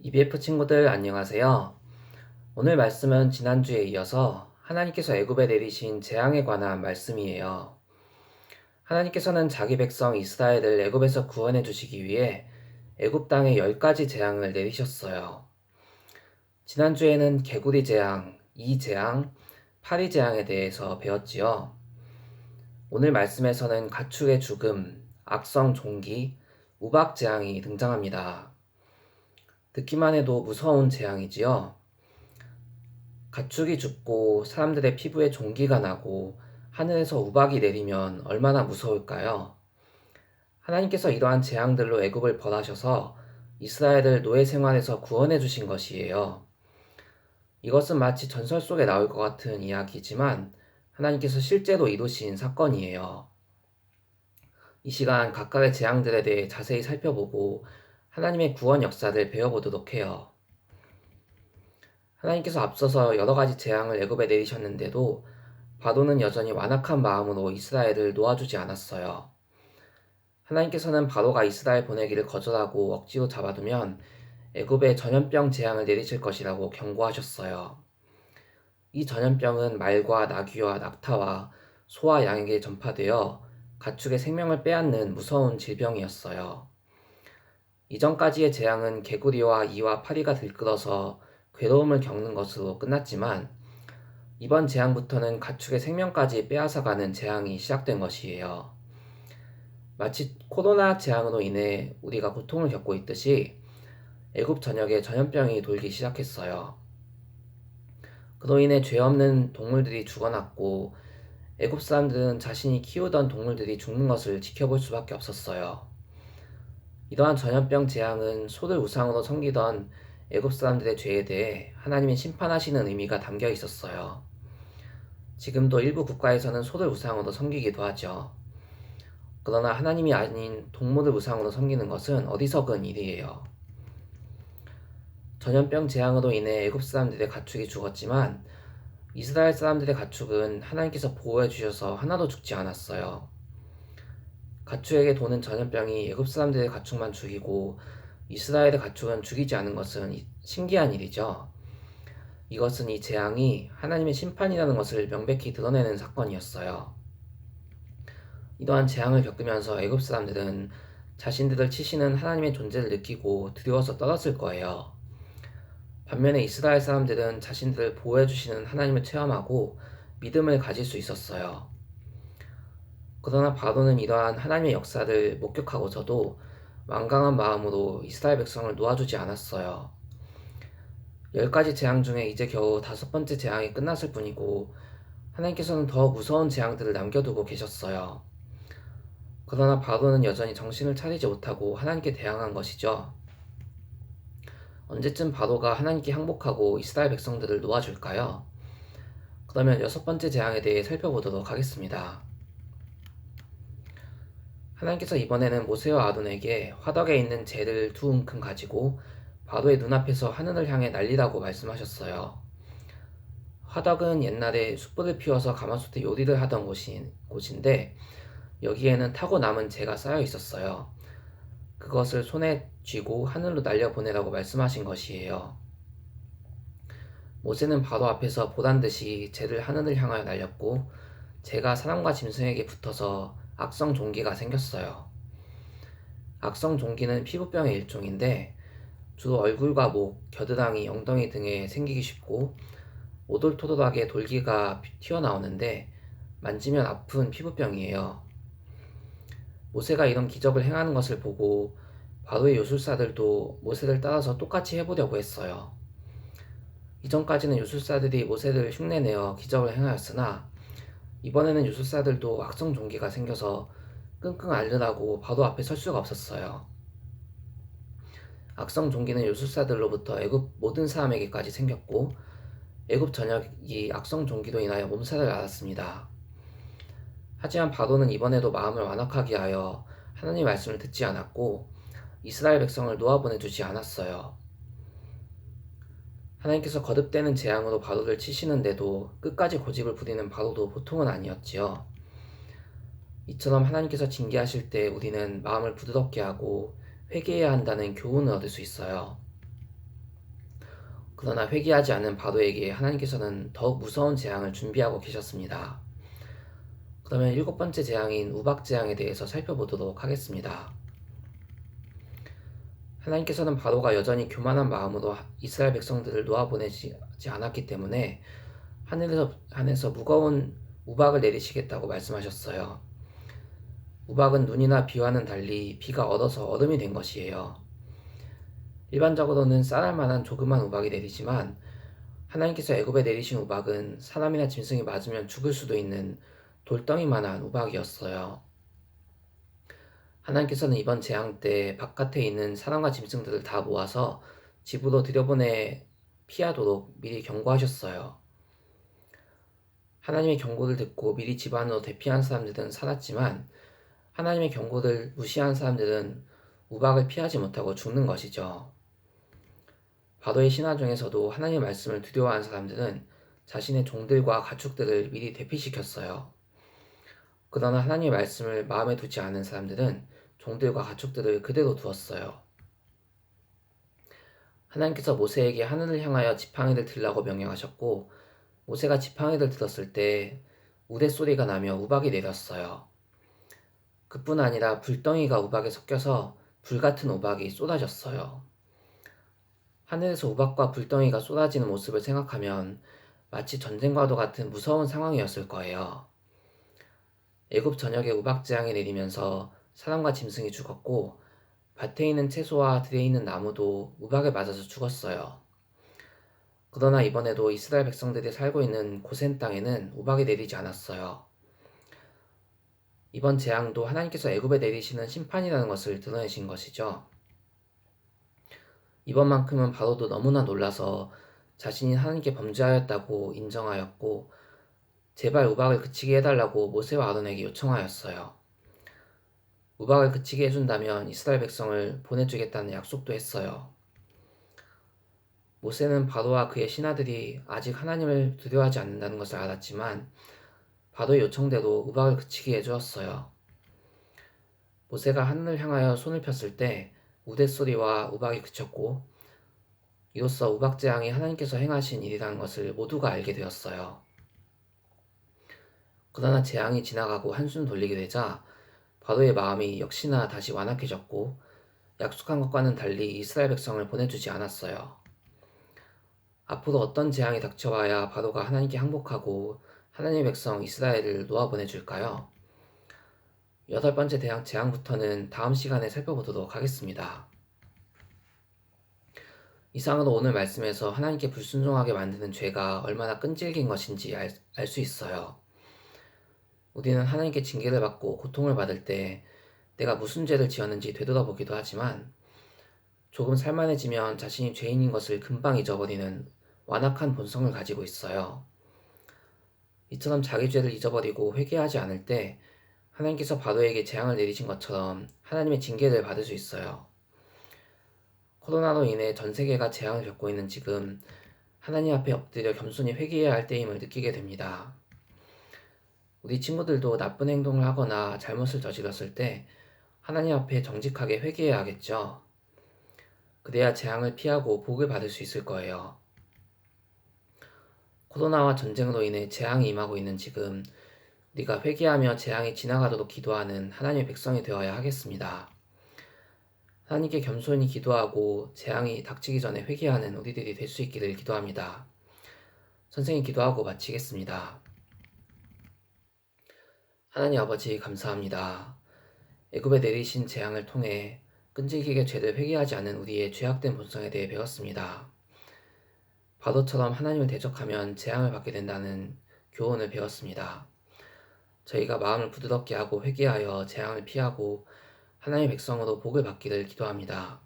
EBF 친구들 안녕하세요. 오늘 말씀은 지난주에 이어서 하나님께서 애굽에 내리신 재앙에 관한 말씀이에요. 하나님께서는 자기 백성 이스라엘을 애굽에서 구원해 주시기 위해 애굽 땅에 10가지 재앙을 내리셨어요. 지난주에는 개구리 재앙, 이 재앙, 파리 재앙에 대해서 배웠지요. 오늘 말씀에서는 가축의 죽음, 악성 종기, 우박 재앙이 등장합니다. 듣기만 해도 무서운 재앙이지요. 가축이 죽고 사람들의 피부에 종기가 나고 하늘에서 우박이 내리면 얼마나 무서울까요? 하나님께서 이러한 재앙들로 애굽을 벌하셔서 이스라엘을 노예 생활에서 구원해 주신 것이에요. 이것은 마치 전설 속에 나올 것 같은 이야기지만 하나님께서 실제로 이루신 사건이에요. 이 시간 각각의 재앙들에 대해 자세히 살펴보고 하나님의 구원 역사를 배워보도록 해요. 하나님께서 앞서서 여러 가지 재앙을 애굽에 내리셨는데도 바로는 여전히 완악한 마음으로 이스라엘을 놓아주지 않았어요. 하나님께서는 바로가 이스라엘 보내기를 거절하고 억지로 잡아두면 애굽에 전염병 재앙을 내리실 것이라고 경고하셨어요. 이 전염병은 말과 나귀와 낙타와 소와 양에게 전파되어 가축의 생명을 빼앗는 무서운 질병이었어요. 이전까지의 재앙은 개구리와 이와 파리가 들끓어서 괴로움을 겪는 것으로 끝났지만 이번 재앙부터는 가축의 생명까지 빼앗아가는 재앙이 시작된 것이에요. 마치 코로나 재앙으로 인해 우리가 고통을 겪고 있듯이 애굽 전역에 전염병이 돌기 시작했어요. 그로 인해 죄 없는 동물들이 죽어났고 애굽 사람들은 자신이 키우던 동물들이 죽는 것을 지켜볼 수밖에 없었어요. 이러한 전염병 재앙은 소를 우상으로 섬기던 애굽 사람들의 죄에 대해 하나님이 심판하시는 의미가 담겨 있었어요. 지금도 일부 국가에서는 소를 우상으로 섬기기도 하죠. 그러나 하나님이 아닌 동물을 우상으로 섬기는 것은 어리석은 일이에요. 전염병 재앙으로 인해 애굽 사람들의 가축이 죽었지만 이스라엘 사람들의 가축은 하나님께서 보호해 주셔서 하나도 죽지 않았어요. 가축에게 도는 전염병이 애굽 사람들의 가축만 죽이고 이스라엘의 가축은 죽이지 않은 것은 신기한 일이죠. 이것은 이 재앙이 하나님의 심판이라는 것을 명백히 드러내는 사건이었어요. 이러한 재앙을 겪으면서 애굽 사람들은 자신들을 치시는 하나님의 존재를 느끼고 두려워서 떨었을 거예요. 반면에 이스라엘 사람들은 자신들을 보호해 주시는 하나님을 체험하고 믿음을 가질 수 있었어요. 그러나 바로는 이러한 하나님의 역사를 목격하고서도 완강한 마음으로 이스라엘 백성을 놓아주지 않았어요. 10가지 재앙 중에 이제 겨우 5번째 재앙이 끝났을 뿐이고 하나님께서는 더 무서운 재앙들을 남겨두고 계셨어요. 그러나 바로는 여전히 정신을 차리지 못하고 하나님께 대항한 것이죠. 언제쯤 바로가 하나님께 항복하고 이스라엘 백성들을 놓아줄까요? 그러면 6번째 재앙에 대해 살펴보도록 하겠습니다. 하나님께서 이번에는 모세와 아론에게 화덕에 있는 재를 2움큼 가지고 바로의 눈앞에서 하늘을 향해 날리라고 말씀하셨어요. 화덕은 옛날에 숯불을 피워서 가마솥에 요리를 하던 곳인데 여기에는 타고 남은 재가 쌓여 있었어요. 그것을 손에 쥐고 하늘로 날려보내라고 말씀하신 것이에요. 모세는 바로 앞에서 보란듯이 재를 하늘을 향하여 날렸고 재가 사람과 짐승에게 붙어서 악성 종기가 생겼어요. 악성 종기는 피부병의 일종인데 주로 얼굴과 목, 겨드랑이, 엉덩이 등에 생기기 쉽고 오돌토돌하게 돌기가 튀어나오는데 만지면 아픈 피부병이에요. 모세가 이런 기적을 행하는 것을 보고 바로의 요술사들도 모세를 따라서 똑같이 해보려고 했어요. 이전까지는 요술사들이 모세를 흉내내어 기적을 행하였으나 이번에는 요술사들도 악성 종기가 생겨서 끙끙 앓으라고 바로 앞에 설 수가 없었어요. 악성 종기는 요술사들로부터 애굽 모든 사람에게까지 생겼고 애굽 전역이 악성 종기로 인하여 몸살을 앓았습니다. 하지만 바로는 이번에도 마음을 완악하게 하여 하나님의 말씀을 듣지 않았고 이스라엘 백성을 놓아보내주지 않았어요. 하나님께서 거듭되는 재앙으로 바로를 치시는데도 끝까지 고집을 부리는 바로도 보통은 아니었지요. 이처럼 하나님께서 징계하실 때 우리는 마음을 부드럽게 하고 회개해야 한다는 교훈을 얻을 수 있어요. 그러나 회개하지 않은 바로에게 하나님께서는 더욱 무서운 재앙을 준비하고 계셨습니다. 그러면 일곱 번째 재앙인 우박 재앙에 대해서 살펴보도록 하겠습니다. 하나님께서는 바로가 여전히 교만한 마음으로 이스라엘 백성들을 놓아보내지 않았기 때문에 하늘에서 무거운 우박을 내리시겠다고 말씀하셨어요. 우박은 눈이나 비와는 달리 비가 얼어서 얼음이 된 것이에요. 일반적으로는 쌀알 만한 조그만 우박이 내리지만 하나님께서 애굽에 내리신 우박은 사람이나 짐승이 맞으면 죽을 수도 있는 돌덩이만한 우박이었어요. 하나님께서는 이번 재앙 때 바깥에 있는 사람과 짐승들을 다 모아서 집으로 들여보내 피하도록 미리 경고하셨어요. 하나님의 경고를 듣고 미리 집 안으로 대피한 사람들은 살았지만 하나님의 경고를 무시한 사람들은 우박을 피하지 못하고 죽는 것이죠. 바로의 신하 중에서도 하나님의 말씀을 두려워한 사람들은 자신의 종들과 가축들을 미리 대피시켰어요. 그러나 하나님의 말씀을 마음에 두지 않은 사람들은 종들과 가축들을 그대로 두었어요. 하나님께서 모세에게 하늘을 향하여 지팡이를 들라고 명령하셨고 모세가 지팡이를 들었을 때 우레소리가 나며 우박이 내렸어요. 그뿐 아니라 불덩이가 우박에 섞여서 불같은 우박이 쏟아졌어요. 하늘에서 우박과 불덩이가 쏟아지는 모습을 생각하면 마치 전쟁과도 같은 무서운 상황이었을 거예요. 애굽 전역에 우박 재앙이 내리면서 사람과 짐승이 죽었고 밭에 있는 채소와 들에 있는 나무도 우박에 맞아서 죽었어요. 그러나 이번에도 이스라엘 백성들이 살고 있는 고센 땅에는 우박이 내리지 않았어요. 이번 재앙도 하나님께서 애굽에 내리시는 심판이라는 것을 드러내신 것이죠. 이번만큼은 바로도 너무나 놀라서 자신이 하나님께 범죄하였다고 인정하였고 제발 우박을 그치게 해달라고 모세와 아론에게 요청하였어요. 우박을 그치게 해준다면 이스라엘 백성을 보내주겠다는 약속도 했어요. 모세는 바로와 그의 신하들이 아직 하나님을 두려워하지 않는다는 것을 알았지만 바로의 요청대로 우박을 그치게 해주었어요. 모세가 하늘을 향하여 손을 폈을 때 우댓소리와 우박이 그쳤고 이로써 우박 재앙이 하나님께서 행하신 일이라는 것을 모두가 알게 되었어요. 그러나 재앙이 지나가고 한숨 돌리게 되자 바로의 마음이 역시나 다시 완악해졌고 약속한 것과는 달리 이스라엘 백성을 보내주지 않았어요. 앞으로 어떤 재앙이 닥쳐와야 바로가 하나님께 항복하고 하나님의 백성 이스라엘을 놓아보내줄까요? 여덟 번째 재앙부터는 다음 시간에 살펴보도록 하겠습니다. 이상으로 오늘 말씀에서 하나님께 불순종하게 만드는 죄가 얼마나 끈질긴 것인지 알 수 있어요. 우리는 하나님께 징계를 받고 고통을 받을 때 내가 무슨 죄를 지었는지 되돌아보기도 하지만 조금 살만해지면 자신이 죄인인 것을 금방 잊어버리는 완악한 본성을 가지고 있어요. 이처럼 자기 죄를 잊어버리고 회개하지 않을 때 하나님께서 바로에게 재앙을 내리신 것처럼 하나님의 징계를 받을 수 있어요. 코로나로 인해 전 세계가 재앙을 겪고 있는 지금 하나님 앞에 엎드려 겸손히 회개해야 할 때임을 느끼게 됩니다. 우리 친구들도 나쁜 행동을 하거나 잘못을 저질렀을 때 하나님 앞에 정직하게 회개해야 하겠죠. 그래야 재앙을 피하고 복을 받을 수 있을 거예요. 코로나와 전쟁으로 인해 재앙이 임하고 있는 지금 우리가 회개하며 재앙이 지나가도록 기도하는 하나님의 백성이 되어야 하겠습니다. 하나님께 겸손히 기도하고 재앙이 닥치기 전에 회개하는 우리들이 될 수 있기를 기도합니다. 선생님 기도하고 마치겠습니다. 하나님 아버지 감사합니다. 애굽에 내리신 재앙을 통해 끈질기게 죄를 회개하지 않은 우리의 죄악된 본성에 대해 배웠습니다. 바로처럼 하나님을 대적하면 재앙을 받게 된다는 교훈을 배웠습니다. 저희가 마음을 부드럽게 하고 회개하여 재앙을 피하고 하나님의 백성으로 복을 받기를 기도합니다.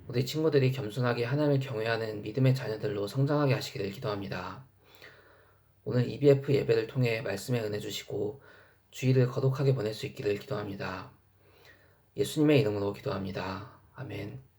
우리 친구들이 겸손하게 하나님을 경외하는 믿음의 자녀들로 성장하게 하시기를 기도합니다. 오늘 EBF 예배를 통해 말씀의 은혜 주시고 주일을 거룩하게 보낼 수 있기를 기도합니다. 예수님의 이름으로 기도합니다. 아멘.